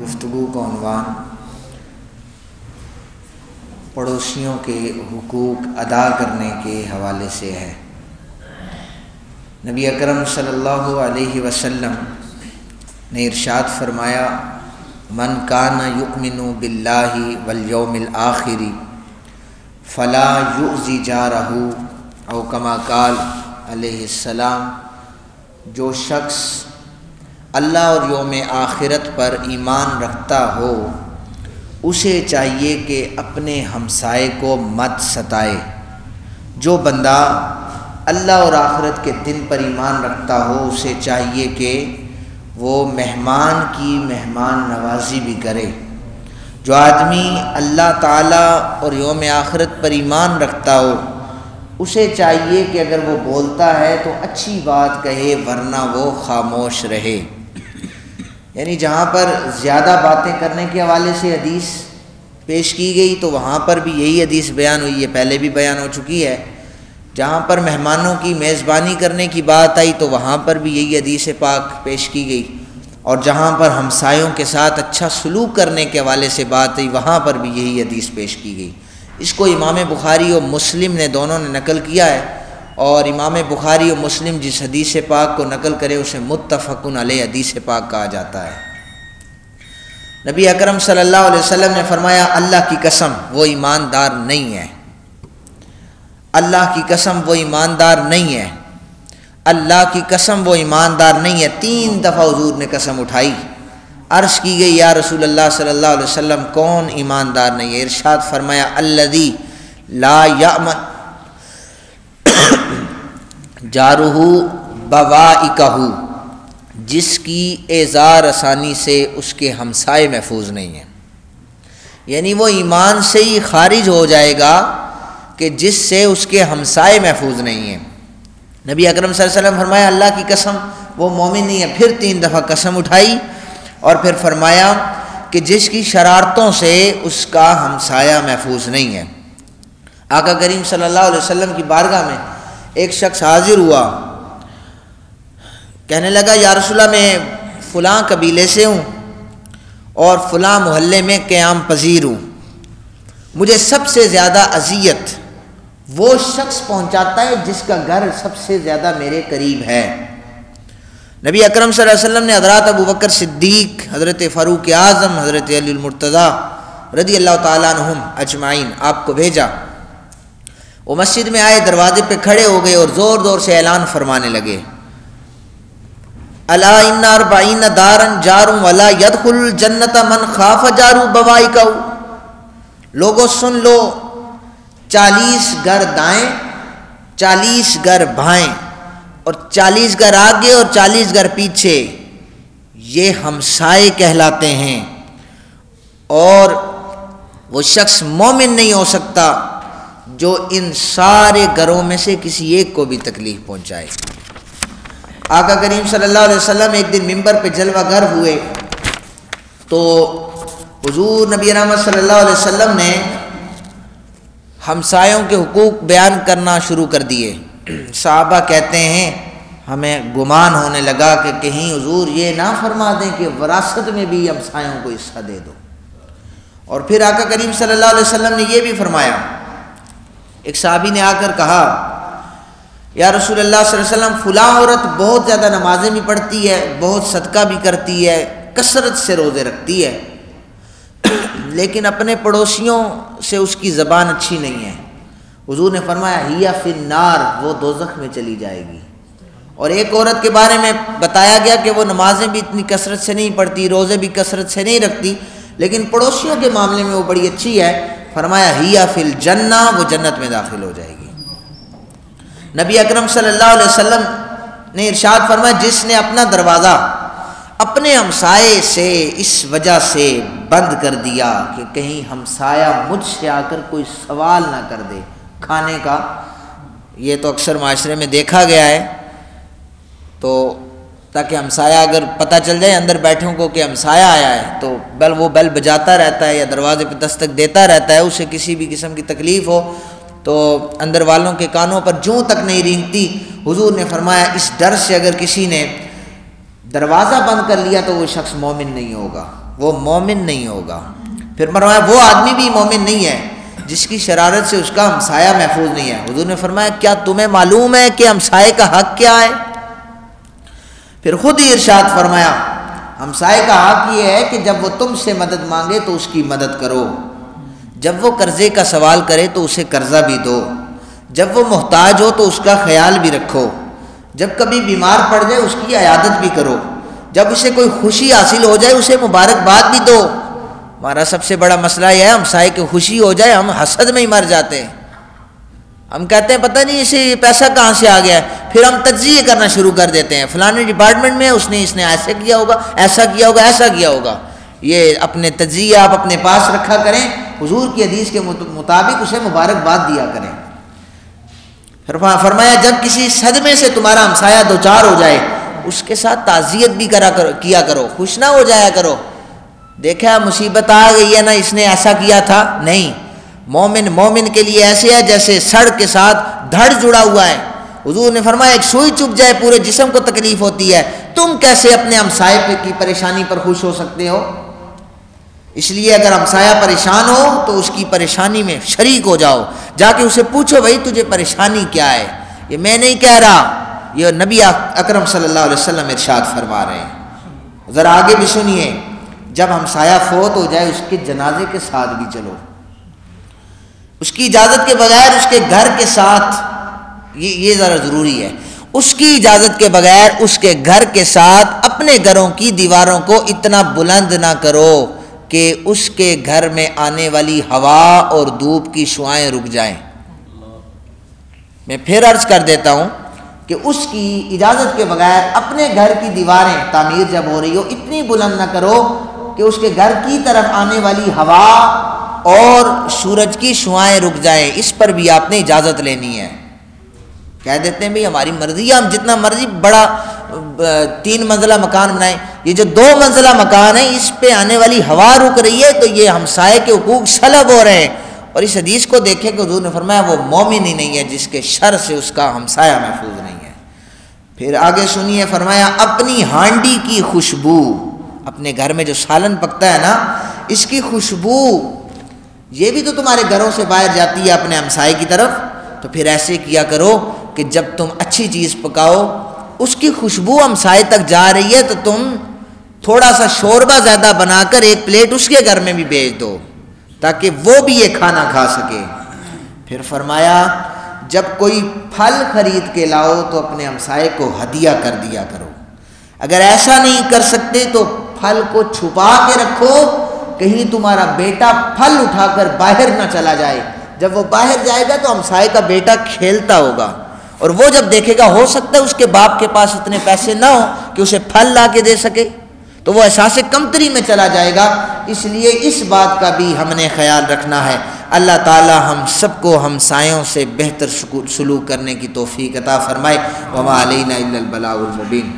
گفتگو کا عنوان پڑوسیوں کے حقوق ادا کرنے کے حوالے سے ہے۔ نبی اکرم صلی اللہ علیہ وسلم نے ارشاد فرمایا، من کان یؤمن باللہ والیوم الآخر فلا یؤذی جارہ، او کما قال علیہ السلام، جو شخص اللہ اور یوم آخرت پر ایمان رکھتا ہو اسے چاہیے کہ اپنے ہمسائے کو مت ستائے۔ جو بندہ اللہ اور آخرت کے دن پر ایمان رکھتا ہو اسے چاہیے کہ وہ مہمان کی مہمان نوازی بھی کرے۔ جو آدمی اللہ تعالیٰ اور یوم آخرت پر ایمان رکھتا ہو اسے چاہیے کہ اگر وہ بولتا ہے تو اچھی بات کہے، ورنہ وہ خاموش رہے۔ یعنی جہاں پر زیادہ باتیں کرنے کے حوالے سے حدیث پیش کی گئی تو وہاں پر بھی یہی حدیث بیان ہوئی ہے، پہلے بھی بیان ہو چکی ہے۔ جہاں پر مہمانوں کی میزبانی کرنے کی بات آئی تو وہاں پر بھی یہی حدیث پاک پیش کی گئی، اور جہاں پر ہمسایوں کے ساتھ اچھا سلوک کرنے کے حوالے سے بات آئی وہاں پر بھی یہی حدیث پیش کی گئی۔ اس کو امام بخاری اور مسلم نے دونوں نے نقل کیا ہے، اور امام بخاری اور مسلم جس حدیث پاک کو نقل کرے اسے متفقن علیہ حدیث پاک کہا جاتا ہے۔ نبی اکرم صلی اللہ علیہ وسلم نے فرمایا، اللہ کی قسم وہ ایماندار نہیں ہے، اللہ کی قسم وہ ایماندار نہیں ہے، اللہ کی قسم وہ ایماندار نہیں ہے۔ 3 دفعہ حضور نے قسم اٹھائی۔ عرض کی گئی، یا رسول اللہ صلی اللہ علیہ وسلم کون ایماندار نہیں ہے؟ ارشاد فرمایا، الذی لا یأمن جارہ بوائقہ، جس کی اعزار رسانی سے اس کے ہمسائے محفوظ نہیں ہیں۔ یعنی وہ ایمان سے ہی خارج ہو جائے گا کہ جس سے اس کے ہمسائے محفوظ نہیں ہیں۔ نبی اکرم صلی اللہ علیہ وسلم فرمایا، اللہ کی قسم وہ مومن نہیں ہے۔ پھر 3 دفعہ قسم اٹھائی اور پھر فرمایا کہ جس کی شرارتوں سے اس کا ہمسایہ محفوظ نہیں ہے۔ آقا کریم صلی اللہ علیہ وسلم کی بارگاہ میں ایک شخص حاضر ہوا، کہنے لگا، یا رسول اللہ میں فلاں قبیلے سے ہوں اور فلاں محلے میں قیام پذیر ہوں، مجھے سب سے زیادہ اذیت وہ شخص پہنچاتا ہے جس کا گھر سب سے زیادہ میرے قریب ہے۔ نبی اکرم صلی اللہ علیہ وسلم نے حضرات ابو بکر صدیق، حضرت فاروق اعظم، حضرت علی المرتضیٰ رضی اللہ تعالیٰ عنہم اجمعین آپ کو بھیجا۔ وہ مسجد میں آئے، دروازے پہ کھڑے ہو گئے اور زور زور سے اعلان فرمانے لگے، الا ان 40 دارا جار ولا يدخل الجنۃ من خاف جار بوائقہ۔ لوگوں سن لو، 40 گھر دائیں، 40 گھر بائیں، اور 40 گھر آگے اور 40 گھر پیچھے، یہ ہمسائے کہلاتے ہیں، اور وہ شخص مومن نہیں ہو سکتا جو ان سارے گھروں میں سے کسی ایک کو بھی تکلیف پہنچائے۔ آقا کریم صلی اللہ علیہ وسلم ایک دن ممبر پہ جلوہ گر ہوئے تو حضور نبی رحمت صلی اللہ علیہ وسلم نے ہمسایوں کے حقوق بیان کرنا شروع کر دیے۔ صحابہ کہتے ہیں ہمیں گمان ہونے لگا کہ کہیں حضور یہ نہ فرما دیں کہ وراثت میں بھی ہمسایوں کو حصہ دے دو۔ اور پھر آقا کریم صلی اللہ علیہ وسلم نے یہ بھی فرمایا، ایک صحابی نے آ کر کہا، یا رسول اللہ صلی اللہ علیہ وسلم فلاں عورت بہت زیادہ نمازیں بھی پڑھتی ہے، بہت صدقہ بھی کرتی ہے، کثرت سے روزے رکھتی ہے، لیکن اپنے پڑوسیوں سے اس کی زبان اچھی نہیں ہے۔ حضور نے فرمایا، ہی فی النار، وہ دوزخ میں چلی جائے گی۔ اور ایک عورت کے بارے میں بتایا گیا کہ وہ نمازیں بھی اتنی کثرت سے نہیں پڑھتی، روزے بھی کثرت سے نہیں رکھتی، لیکن پڑوسیوں کے معاملے میں وہ بڑی اچھی ہے۔ فرمایا، ہی فی الجنہ، وہ جنت میں داخل ہو جائے گی۔ نبی اکرم صلی اللہ علیہ وسلم نے ارشاد فرمایا، جس نے اپنا دروازہ اپنے ہمسائے سے اس وجہ سے بند کر دیا کہ کہیں ہمسایہ مجھ سے آ کر کوئی سوال نہ کر دے کھانے کا، یہ تو اکثر معاشرے میں دیکھا گیا ہے، تو تاکہ ہمسایہ اگر پتہ چل جائے اندر بیٹھوں کو کہ ہمسایہ آیا ہے تو وہ بیل بجاتا رہتا ہے یا دروازے پہ دستک دیتا رہتا ہے، اسے کسی بھی قسم کی تکلیف ہو تو اندر والوں کے کانوں پر جوں تک نہیں رینگتی۔ حضور نے فرمایا اس ڈر سے اگر کسی نے دروازہ بند کر لیا تو وہ شخص مومن نہیں ہوگا۔ وہ مومن نہیں ہوگا۔ پھر فرمایا وہ آدمی بھی مومن نہیں ہے جس کی شرارت سے اس کا ہمسایہ محفوظ نہیں ہے۔ حضور نے فرمایا کیا تمہیں معلوم ہے کہ ہمسائے کا حق کیا ہے؟ پھر خود ہی ارشاد فرمایا ہمسائے کا حق یہ ہے کہ جب وہ تم سے مدد مانگے تو اس کی مدد کرو، جب وہ قرضے کا سوال کرے تو اسے قرضہ بھی دو، جب وہ محتاج ہو تو اس کا خیال بھی رکھو، جب کبھی بیمار پڑ جائے اس کی عیادت بھی کرو، جب اسے کوئی خوشی حاصل ہو جائے اسے مبارکباد بھی دو۔ ہمارا سب سے بڑا مسئلہ یہ ہے ہمسائے کی خوشی ہو جائے ہم حسد میں ہی مر جاتے ہیں۔ ہم کہتے ہیں پتہ نہیں اسے پیسہ کہاں سے آ گیا ہے، پھر ہم تجزیے کرنا شروع کر دیتے ہیں، فلانے ڈپارٹمنٹ میں اس نے ایسے کیا ہوگا، ایسا کیا ہوگا، ایسا کیا ہوگا۔ یہ اپنے تجزیہ آپ اپنے پاس رکھا کریں، حضور کی حدیث کے مطابق اسے مبارکباد دیا کریں۔ فرمایا جب کسی صدمے سے تمہارا ہمسایہ دوچار ہو جائے اس کے ساتھ تعزیت بھی کیا کرو، خوش نہ ہو جایا کرو، دیکھا مصیبت آ گئی ہے نا اس نے ایسا کیا تھا، نہیں۔ مومن کے لیے ایسے ہے جیسے سڑ کے ساتھ دھڑ جڑا ہوا ہے۔ حضور نے فرمایا ایک سوئی چپ جائے پورے جسم کو تکلیف ہوتی ہے، تم کیسے اپنے ہمسائے کی پریشانی پر خوش ہو سکتے ہو؟ اس لیے اگر ہمسایہ پریشان ہو تو اس کی پریشانی میں شریک ہو جاؤ، جا کے اسے پوچھو بھائی تجھے پریشانی کیا ہے۔ یہ میں نہیں کہہ رہا، یہ نبی اکرم صلی اللہ علیہ وسلم ارشاد فرما رہے ہیں۔ ذرا آگے بھی سنیے، جب ہمسایہ فوت ہو جائے اس کے جنازے کے ساتھ بھی چلو، اس کی اجازت کے بغیر اس کے گھر کے ساتھ، یہ ذرا ضروری ہے، اس کی اجازت کے بغیر اس کے گھر کے ساتھ اپنے گھروں کی دیواروں کو اتنا بلند نہ کرو کہ اس کے گھر میں آنے والی ہوا اور دھوپ کی شعائیں رک جائیں۔ میں پھر عرض کر دیتا ہوں کہ اس کی اجازت کے بغیر اپنے گھر کی دیواریں تعمیر جب ہو رہی ہو اتنی بلند نہ کرو کہ اس کے گھر کی طرف آنے والی ہوا اور سورج کی شعائیں رک جائیں، اس پر بھی آپ نے اجازت لینی ہے۔ کہہ دیتے ہیں بھئی ہماری مرضی ہے، ہم جتنا مرضی بڑا 3 منزلہ مکان بنائیں، یہ جو 2 منزلہ مکان ہے اس پہ آنے والی ہوا رک رہی ہے تو یہ ہمسائے کے حقوق سلب ہو رہے ہیں۔ اور اس حدیث کو دیکھیں کہ حضور نے فرمایا وہ مومن ہی نہیں ہے جس کے شر سے اس کا ہمسایہ محفوظ نہیں ہے۔ پھر آگے سنیے، فرمایا اپنی ہانڈی کی خوشبو، اپنے گھر میں جو سالن پکتا ہے نا اس کی خوشبو یہ بھی تو تمہارے گھروں سے باہر جاتی ہے اپنے ہمسائے کی طرف، تو پھر ایسے کیا کرو کہ جب تم اچھی چیز پکاؤ اس کی خوشبو ہمسائے تک جا رہی ہے تو تم تھوڑا سا شوربہ زیادہ بنا کر ایک پلیٹ اس کے گھر میں بھی بھیج دو تاکہ وہ بھی یہ کھانا کھا سکے۔ پھر فرمایا جب کوئی پھل خرید کے لاؤ تو اپنے ہمسائے کو ہدیہ کر دیا کرو، اگر ایسا نہیں کر سکتے تو پھل کو چھپا کے رکھو، کہیں تمہارا بیٹا پھل اٹھا کر باہر نہ چلا جائے، جب وہ باہر جائے گا تو ہمسائے کا بیٹا کھیلتا ہوگا اور وہ جب دیکھے گا ہو سکتا ہے اس کے باپ کے پاس اتنے پیسے نہ ہو کہ اسے پھل لا کے دے سکے تو وہ احساس کمتری میں چلا جائے گا۔ اس لیے اس بات کا بھی ہم نے خیال رکھنا ہے۔ اللہ تعالی ہم سب کو ہمسایوں سے بہتر سلوک کرنے کی توفیق عطا فرمائے۔ وما علینا الا البلاغ المبین۔